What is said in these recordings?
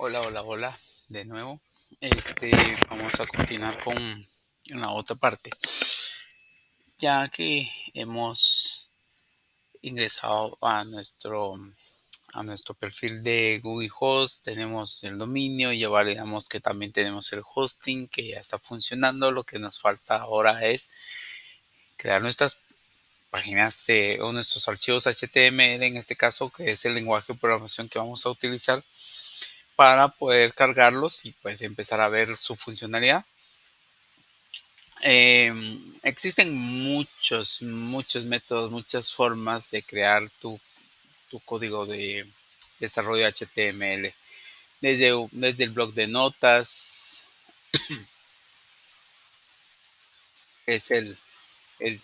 Hola, hola, hola, de nuevo. Vamos a continuar con la otra parte. Ya que hemos ingresado a nuestro perfil de Google Host, tenemos el dominio, ya validamos que también tenemos el hosting, que ya está funcionando. Lo que nos falta ahora es crear nuestras páginas o nuestros archivos HTML, en este caso, que es el lenguaje de programación que vamos a utilizar para poder cargarlos y pues empezar a ver su funcionalidad. Existen muchos métodos, muchas formas de crear tu código de desarrollo HTML. Desde el blog de notas, es el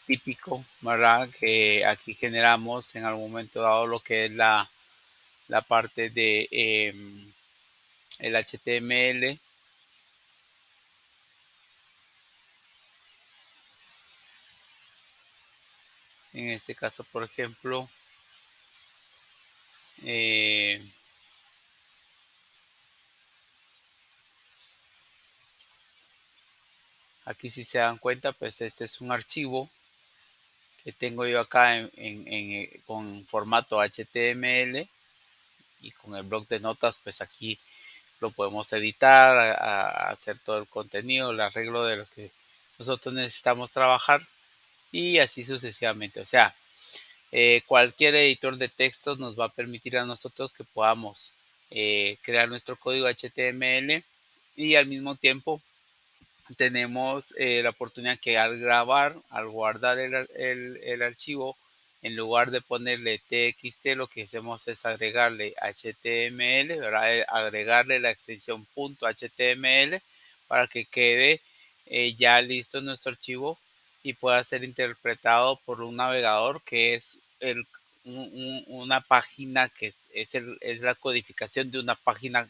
típico, ¿verdad? Que aquí generamos en algún momento dado lo que es la parte de el HTML. En este caso, por ejemplo, eh, aquí si se dan cuenta, pues este es un archivo que tengo yo acá con formato HTML, y con el blog de notas, pues aquí lo podemos editar, hacer todo el contenido, el arreglo de lo que nosotros necesitamos trabajar y así sucesivamente. O sea, cualquier editor de textos nos va a permitir a nosotros que podamos crear nuestro código HTML, y al mismo tiempo tenemos la oportunidad que al grabar, al guardar el archivo, en lugar de ponerle txt, lo que hacemos es agregarle html, ¿verdad? Agregarle la extensión .html para que quede ya listo nuestro archivo y pueda ser interpretado por un navegador que es una página que es la codificación de una página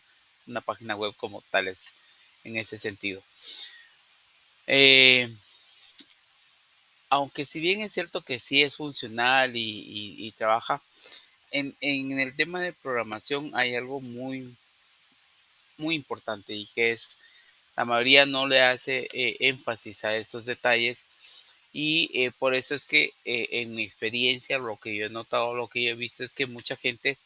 web como tal, es en ese sentido. Eh, Aunque si bien es cierto que sí es funcional y trabaja, en el tema de programación hay algo muy, muy importante, y que es la mayoría no le hace énfasis a estos detalles, y por eso es que en mi experiencia, lo que yo he notado, lo que yo he visto es que mucha gente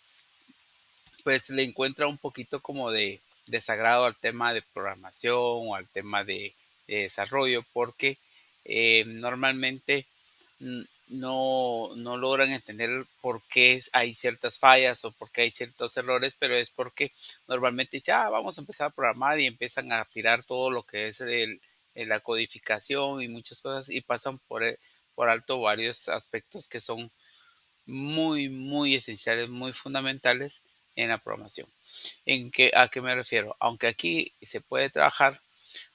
pues le encuentra un poquito como de desagrado al tema de programación o al tema de desarrollo, porque normalmente no logran entender por qué hay ciertas fallas o por qué hay ciertos errores, pero es porque normalmente dice, vamos a empezar a programar, y empiezan a tirar todo lo que es la codificación y muchas cosas, y pasan por alto varios aspectos que son muy, muy esenciales, muy fundamentales en la programación. ¿A qué me refiero? Aunque aquí se puede trabajar,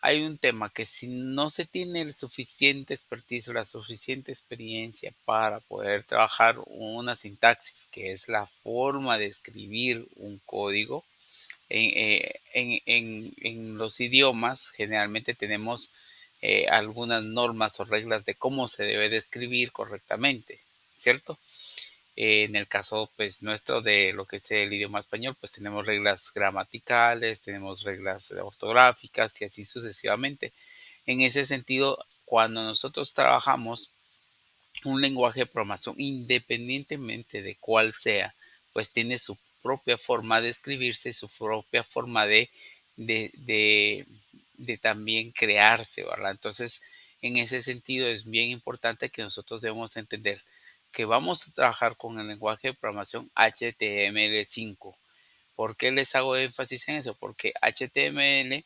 hay un tema que si no se tiene el suficiente expertise o la suficiente experiencia para poder trabajar una sintaxis, que es la forma de escribir un código, en los idiomas generalmente tenemos algunas normas o reglas de cómo se debe de escribir correctamente, ¿cierto? En el caso pues nuestro de lo que es el idioma español, pues tenemos reglas gramaticales, tenemos reglas ortográficas y así sucesivamente. En ese sentido, cuando nosotros trabajamos un lenguaje de programación, independientemente de cuál sea, pues tiene su propia forma de escribirse, su propia forma de, de, de también crearse, ¿verdad? Entonces, en ese sentido es bien importante que nosotros debemos entender que vamos a trabajar con el lenguaje de programación HTML5. ¿Por qué les hago énfasis en eso? Porque HTML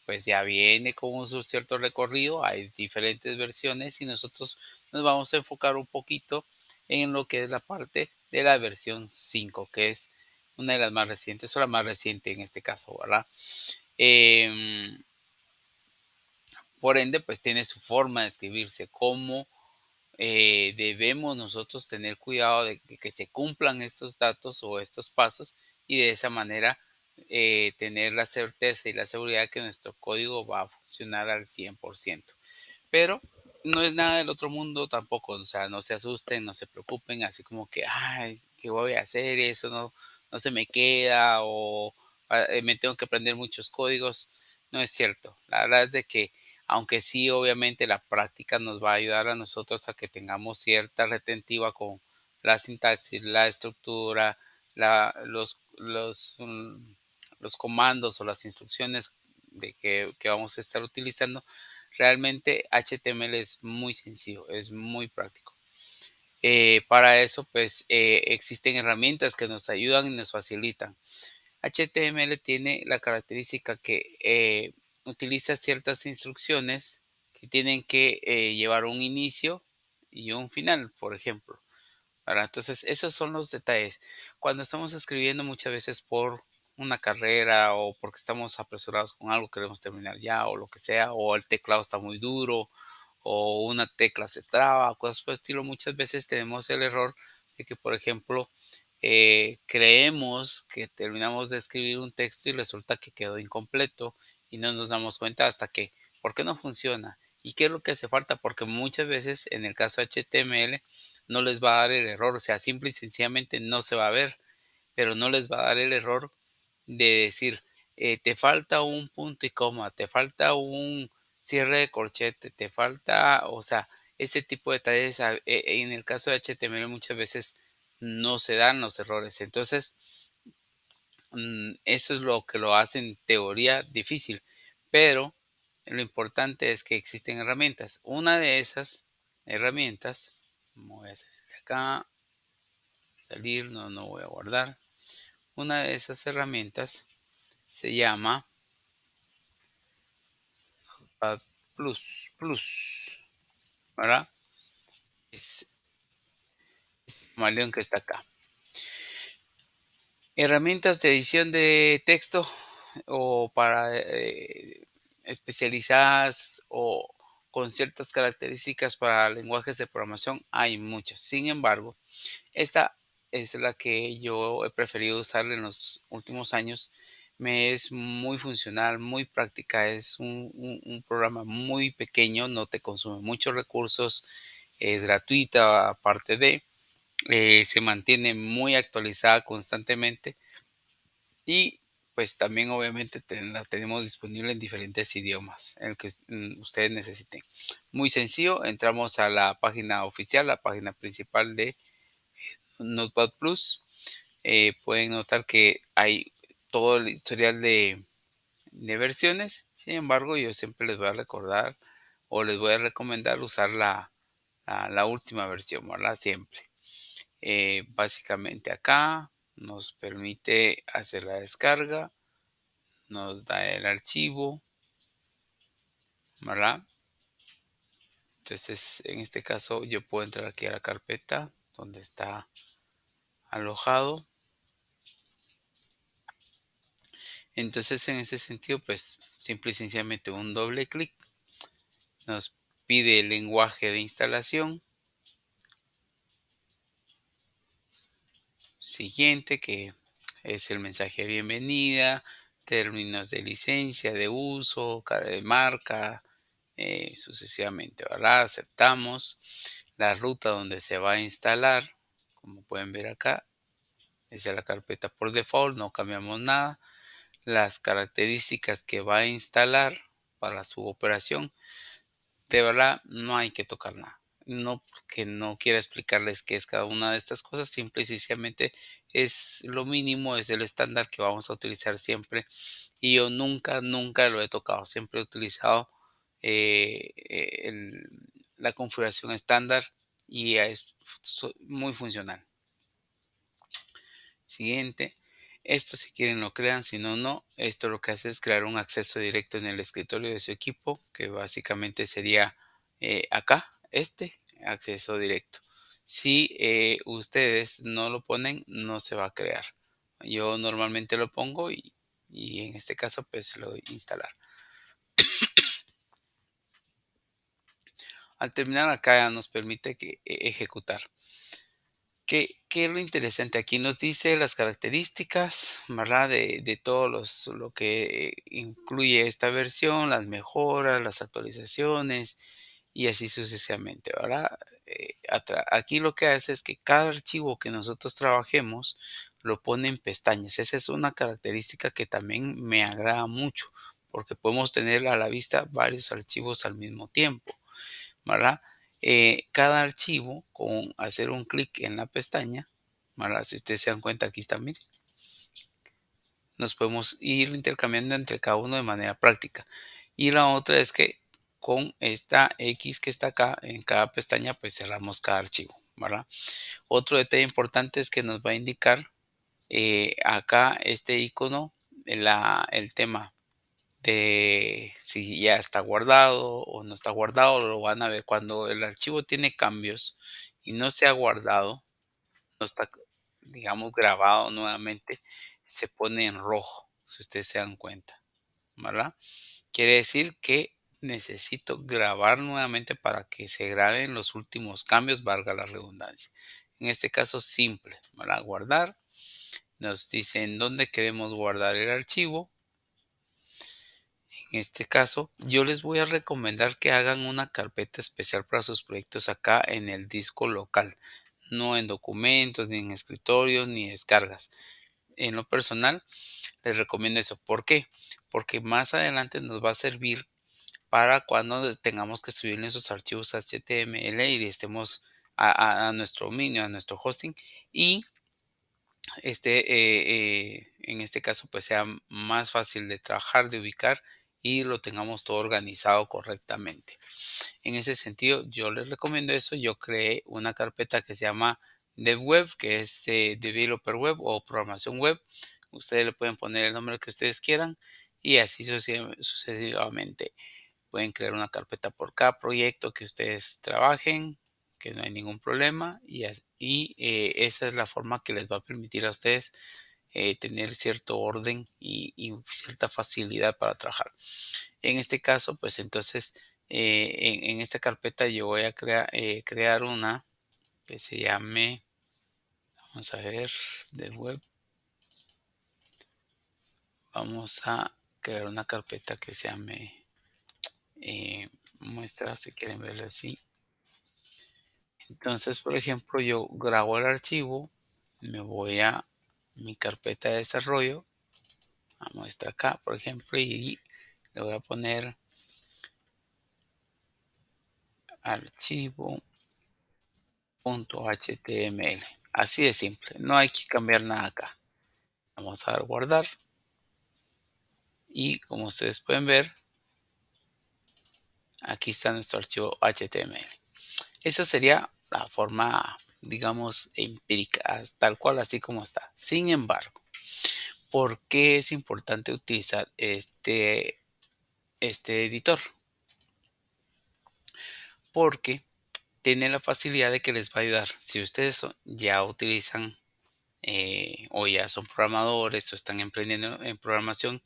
pues ya viene con un cierto recorrido, hay diferentes versiones, y nosotros nos vamos a enfocar un poquito en lo que es la parte de la versión 5, que es una de las más recientes, o la más reciente en este caso, ¿verdad? Eh, por ende, pues tiene su forma de escribirse, cómo debemos nosotros tener cuidado de que se cumplan estos datos o estos pasos, y de esa manera tener la certeza y la seguridad que nuestro código va a funcionar al 100%. Pero no es nada del otro mundo tampoco, o sea, no se asusten, no se preocupen, así como que, ay, ¿qué voy a hacer? Eso no se me queda, o me tengo que aprender muchos códigos. No es cierto. La verdad es de que, aunque sí, obviamente la práctica nos va a ayudar a nosotros a que tengamos cierta retentiva con la sintaxis, la estructura, los comandos o las instrucciones que vamos a estar utilizando. Realmente HTML es muy sencillo, es muy práctico. Para eso, pues existen herramientas que nos ayudan y nos facilitan. HTML tiene la característica que utiliza ciertas instrucciones que tienen que llevar un inicio y un final, por ejemplo. ¿Verdad? Entonces, esos son los detalles. Cuando estamos escribiendo muchas veces por una carrera o porque estamos apresurados con algo, queremos terminar ya o lo que sea, o el teclado está muy duro o una tecla se traba, cosas por el estilo, muchas veces tenemos el error de que, por ejemplo, creemos que terminamos de escribir un texto y resulta que quedó incompleto y no nos damos cuenta hasta que, ¿por qué no funciona? ¿Y qué es lo que hace falta? Porque muchas veces en el caso HTML no les va a dar el error, o sea, simple y sencillamente no se va a ver, pero no les va a dar el error de decir, te falta un punto y coma, te falta un cierre de corchete, te falta, o sea, ese tipo de detalles en el caso de HTML muchas veces no se dan los errores. Entonces, eso es lo que lo hace en teoría difícil, pero lo importante es que existen herramientas. Una de esas herramientas, voy a salir de acá, salir, no voy a guardar. Una de esas herramientas se llama Pad Plus, ¿verdad? Es el camaleón que está acá. Herramientas de edición de texto o para especializadas o con ciertas características para lenguajes de programación hay muchas. Sin embargo, esta es la que yo he preferido usar en los últimos años. Me es muy funcional, muy práctica. Es un programa muy pequeño, no te consume muchos recursos, es gratuita aparte de, se mantiene muy actualizada constantemente y pues también obviamente la tenemos disponible en diferentes idiomas, en el que ustedes necesiten. Muy sencillo, entramos a la página oficial, la página principal de Notepad Plus. Pueden notar que hay todo el historial de versiones. Sin embargo, yo siempre les voy a recordar o les voy a recomendar usar la última versión, ¿verdad? Siempre. Básicamente acá nos permite hacer la descarga, nos da el archivo, ¿verdad? Entonces, en este caso, yo puedo entrar aquí a la carpeta donde está alojado. Entonces, en ese sentido, pues simple y sencillamente un doble clic nos pide el lenguaje de instalación. Siguiente, que es el mensaje de bienvenida, términos de licencia, de uso, cara de marca, sucesivamente, ¿verdad? Aceptamos la ruta donde se va a instalar, como pueden ver acá, es la carpeta por default, no cambiamos nada. Las características que va a instalar para su operación, de verdad no hay que tocar nada. No porque no quiera explicarles qué es cada una de estas cosas, simple y sencillamente es lo mínimo, es el estándar que vamos a utilizar siempre. Y yo nunca lo he tocado. Siempre he utilizado la configuración estándar y es muy funcional. Siguiente. Esto si quieren lo crean, si no, no. Esto lo que hace es crear un acceso directo en el escritorio de su equipo, que básicamente sería acá, este acceso directo. Si ustedes no lo ponen, no se va a crear. Yo normalmente lo pongo y en este caso pues lo doy a instalar. Al terminar acá ya nos permite ejecutar. ¿Qué es lo interesante? Aquí nos dice las características, ¿verdad? De todo lo que incluye esta versión, las mejoras, las actualizaciones y así sucesivamente, ¿verdad? Aquí lo que hace es que cada archivo que nosotros trabajemos lo pone en pestañas. Esa es una característica que también me agrada mucho, porque podemos tener a la vista varios archivos al mismo tiempo, ¿verdad? Cada archivo, con hacer un clic en la pestaña, ¿verdad? Si ustedes se dan cuenta, aquí está, miren, nos podemos ir intercambiando entre cada uno de manera práctica. Y la otra es que con esta X que está acá en cada pestaña, pues cerramos cada archivo, ¿verdad? Otro detalle importante es que nos va a indicar acá este icono, el tema de si ya está guardado o no está guardado. Lo van a ver cuando el archivo tiene cambios y no se ha guardado, no está, digamos, grabado nuevamente, se pone en rojo, si ustedes se dan cuenta, ¿verdad? Quiere decir que necesito grabar nuevamente para que se graben los últimos cambios, valga la redundancia. En este caso, simple, ¿verdad? Guardar. Nos dice en dónde queremos guardar el archivo. En este caso, yo les voy a recomendar que hagan una carpeta especial para sus proyectos acá en el disco local, no en documentos, ni en escritorios, ni descargas. En lo personal, les recomiendo eso. ¿Por qué? Porque más adelante nos va a servir para cuando tengamos que subir esos archivos HTML y estemos a nuestro dominio, a nuestro hosting, y en este caso pues sea más fácil de trabajar, de ubicar, y lo tengamos todo organizado correctamente. En ese sentido, yo les recomiendo eso. Yo creé una carpeta que se llama DevWeb, que es Developer Web o Programación Web. Ustedes le pueden poner el nombre que ustedes quieran y así sucesivamente. Pueden crear una carpeta por cada proyecto que ustedes trabajen, que no hay ningún problema, y esa es la forma que les va a permitir a ustedes tener cierto orden y cierta facilidad para trabajar. En este caso, pues entonces, en esta carpeta yo voy a crear una que se llame, vamos a ver, de web. Vamos a crear una carpeta que se llame muestra, si quieren verlo así. Entonces, por ejemplo, yo grabo el archivo, me voy a mi carpeta de desarrollo, a muestra acá, por ejemplo, y le voy a poner archivo.html. Así de simple, no hay que cambiar nada acá. Vamos a dar guardar y como ustedes pueden ver, aquí está nuestro archivo HTML. Esa sería la forma, digamos, empírica, tal cual así como está. Sin embargo, ¿por qué es importante utilizar este editor? Porque tiene la facilidad de que les va a ayudar. Si ustedes ya utilizan o ya son programadores o están emprendiendo en programación,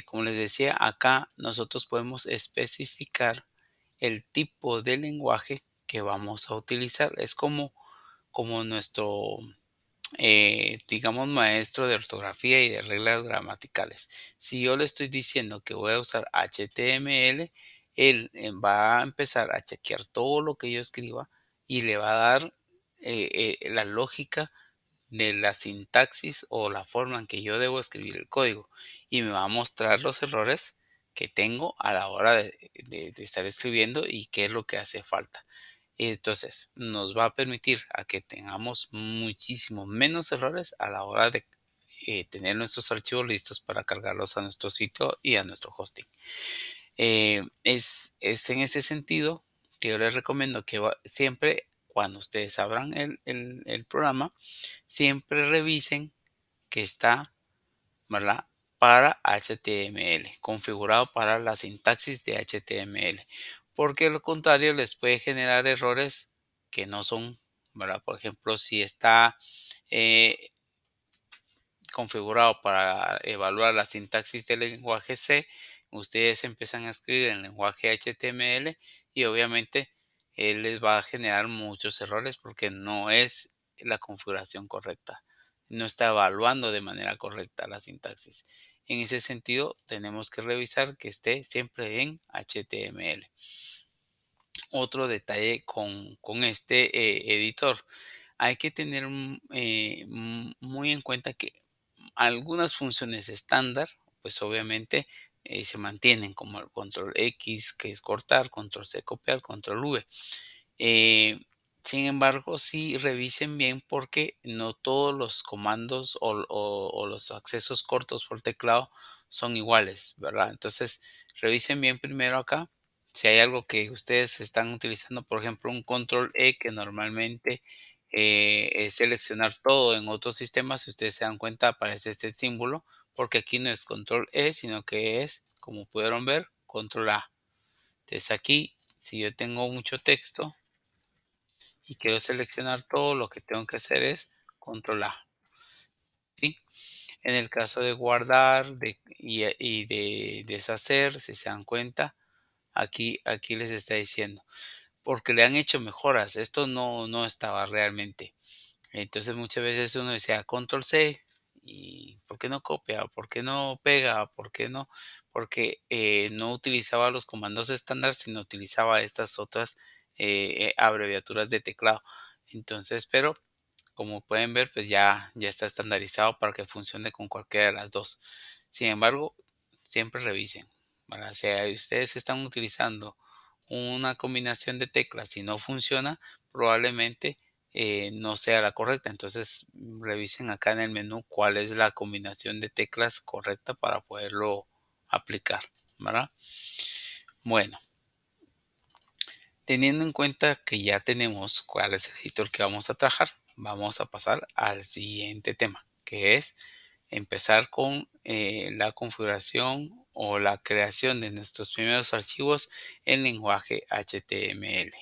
como les decía, acá nosotros podemos especificar el tipo de lenguaje que vamos a utilizar. Es como nuestro, digamos, maestro de ortografía y de reglas gramaticales. Si yo le estoy diciendo que voy a usar HTML, él va a empezar a chequear todo lo que yo escriba y le va a dar la lógica de la sintaxis o la forma en que yo debo escribir el código, y me va a mostrar los errores que tengo a la hora de estar escribiendo y qué es lo que hace falta. Entonces, nos va a permitir a que tengamos muchísimo menos errores a la hora de tener nuestros archivos listos para cargarlos a nuestro sitio y a nuestro hosting. Es en ese sentido que yo les recomiendo que siempre, cuando ustedes abran el programa, siempre revisen que está, ¿verdad?, para HTML, configurado para la sintaxis de HTML, porque lo contrario les puede generar errores que no son, ¿verdad? Por ejemplo, si está eh, configurado para evaluar la sintaxis del lenguaje C, ustedes empiezan a escribir en lenguaje HTML y obviamente él les va a generar muchos errores porque no es la configuración correcta, no está evaluando de manera correcta la sintaxis. En ese sentido, tenemos que revisar que esté siempre en HTML. Otro detalle con este editor. hay que tener muy en cuenta que algunas funciones estándar, pues obviamente se mantienen, como el control X, que es cortar, control C, copiar, control V. Eh, Sin embargo, sí revisen bien porque no todos los comandos o los accesos cortos por teclado son iguales, ¿verdad? Entonces, revisen bien primero acá. Si hay algo que ustedes están utilizando, por ejemplo, un control E que normalmente es seleccionar todo en otros sistemas, si ustedes se dan cuenta, aparece este símbolo, porque aquí no es control E, sino que es, como pudieron ver, control A. Entonces aquí, si yo tengo mucho texto, y quiero seleccionar todo, lo que tengo que hacer es control A, ¿sí? En el caso de guardar y de deshacer, si se dan cuenta, aquí les está diciendo, porque le han hecho mejoras, esto no estaba realmente. Entonces muchas veces uno decía control C y ¿por qué no copia? ¿Por qué no pega? ¿Por qué no? Porque no utilizaba los comandos estándar, sino utilizaba estas otras abreviaturas de teclado. Entonces, pero como pueden ver, pues ya está estandarizado para que funcione con cualquiera de las dos. Sin embargo, siempre revisen, ¿verdad? Si ustedes están utilizando una combinación de teclas y no funciona, probablemente no sea la correcta. Entonces, revisen acá en el menú cuál es la combinación de teclas correcta para poderlo aplicar, ¿verdad? Bueno, teniendo en cuenta que ya tenemos cuál es el editor que vamos a trabajar, vamos a pasar al siguiente tema, que es empezar con la configuración o la creación de nuestros primeros archivos en lenguaje HTML.